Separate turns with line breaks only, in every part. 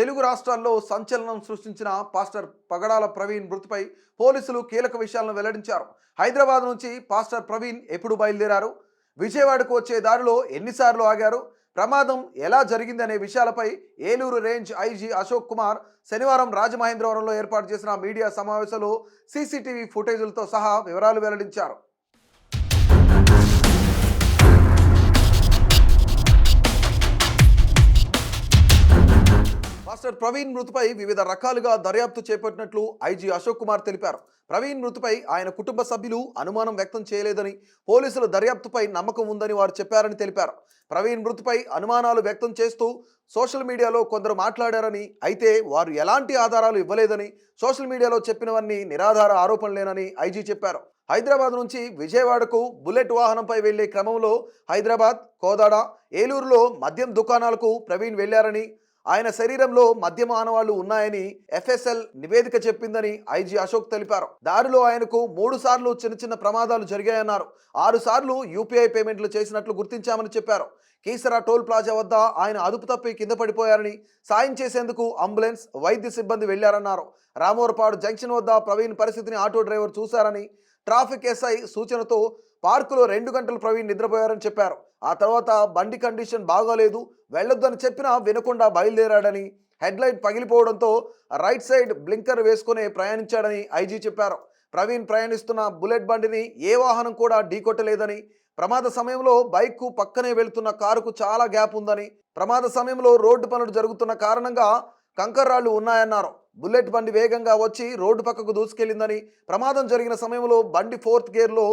తెలుగు రాష్ట్రాల్లో సంచలనం సృష్టించిన పాస్టర్ పగడాల ప్రవీణ్ మృతిపై పోలీసులు కీలక విషయాలను వెల్లడించారు. హైదరాబాద్ నుంచి పాస్టర్ ప్రవీణ్ ఎప్పుడు బయలుదేరారు, విజయవాడకు వచ్చే దారిలో ఎన్నిసార్లు ఆగారు, ప్రమాదం ఎలా జరిగింది అనే విషయాలపై ఏలూరు రేంజ్ ఐజీ అశోక్ కుమార్ శనివారం రాజమహేంద్రవరంలో ఏర్పాటు చేసిన మీడియా సమావేశంలో సీసీటీవీ ఫుటేజీలతో సహా వివరాలు వెల్లడించారు. మాస్టర్ ప్రవీణ్ మృతిపై వివిధ రకాలుగా దర్యాప్తు చేపట్టినట్లు ఐజీ అశోక్ కుమార్ తెలిపారు. ప్రవీణ్ మృతిపై ఆయన కుటుంబ సభ్యులు అనుమానం వ్యక్తం చేయలేదని, పోలీసుల దర్యాప్తుపై నమ్మకం ఉందని వారు చెప్పారని తెలిపారు. ప్రవీణ్ మృతిపై అనుమానాలు వ్యక్తం చేస్తూ సోషల్ మీడియాలో కొందరు మాట్లాడారని, అయితే వారు ఎలాంటి ఆధారాలు ఇవ్వలేదని, సోషల్ మీడియాలో చెప్పినవన్నీ నిరాధార ఆరోపణలేనని ఐజీ చెప్పారు. హైదరాబాద్ నుంచి విజయవాడకు బుల్లెట్ వాహనంపై వెళ్లే క్రమంలో హైదరాబాద్, కోదాడ, ఏలూరులో మద్యం దుకాణాలకు ప్రవీణ్ వెళ్లారని, ఆయన శరీరంలో మద్యం ఆనవాళ్లు ఉన్నాయని ఎఫ్ఎస్ఎల్ నివేదిక చెప్పిందని ఐజీ అశోక్ తెలిపారు. దారిలో ఆయనకు 3 సార్లు చిన్న చిన్న ప్రమాదాలు జరిగాయన్నారు. 6 సార్లు యూపీఐ పేమెంట్లు చేసినట్లు గుర్తించామని చెప్పారు. కీసరా టోల్ ప్లాజా వద్ద ఆయన అదుపు తప్పి కింద పడిపోయారని, సాయం చేసేందుకు అంబులెన్స్, వైద్య సిబ్బంది వెళ్లారన్నారు. రామోరపాడు జంక్షన్ వద్ద ప్రవీణ్ పరిస్థితిని ఆటో డ్రైవర్ చూశారని, ట్రాఫిక్ ఎస్ఐ సూచనతో పార్కులో 2 గంటలు ప్రవీణ్ నిద్రపోయారని చెప్పారు. ఆ తర్వాత బండి కండిషన్ బాగోలేదు, వెళ్లొద్దని చెప్పినా వినకుండా బయలుదేరాడని, హెడ్లైట్ పగిలిపోవడంతో రైట్ సైడ్ బ్లింకర్ వేసుకుని ప్రయాణించాడని ఐజీ చెప్పారు. ప్రవీణ్ ప్రయాణిస్తున్న బుల్లెట్ బండిని ఏ వాహనం కూడా ఢీకొట్టలేదని, ప్రమాద సమయంలో బైక్కు పక్కనే వెళుతున్న కారుకు చాలా గ్యాప్ ఉందని, ప్రమాద సమయంలో రోడ్డు పనులు జరుగుతున్న కారణంగా కంకర్రాళ్లు ఉన్నాయన్నారు. బుల్లెట్ బండి వేగంగా వచ్చి రోడ్డు పక్కకు దూసుకెళ్లిందని, ప్రమాదం జరిగిన సమయంలో బండి 4th గేర్లో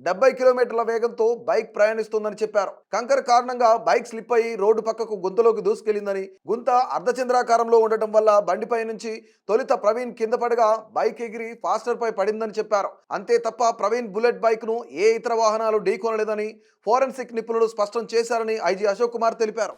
70 కిలోమీటర్ల వేగంతో బైక్ ప్రయాణిస్తుందని చెప్పారు. కంకర్ కారణంగా బైక్ స్లిప్ అయ్యి రోడ్డు పక్కకు గుంతలోకి దూసుకెళ్లిందని, గుంత అర్ధచంద్రాకారంలో ఉండటం వల్ల బండిపై నుంచి తొలుత ప్రవీణ్ కింద పడగా బైక్ ఎగిరి ఫాస్టర్ పై పడిందని చెప్పారు. అంతే తప్ప ప్రవీణ్ బుల్లెట్ బైక్ ను ఏ ఇతర వాహనాలు ఢీకొనలేదని ఫోరెన్సిక్ నిపుణులు స్పష్టం చేశారని ఐజీ అశోక్ కుమార్ తెలిపారు.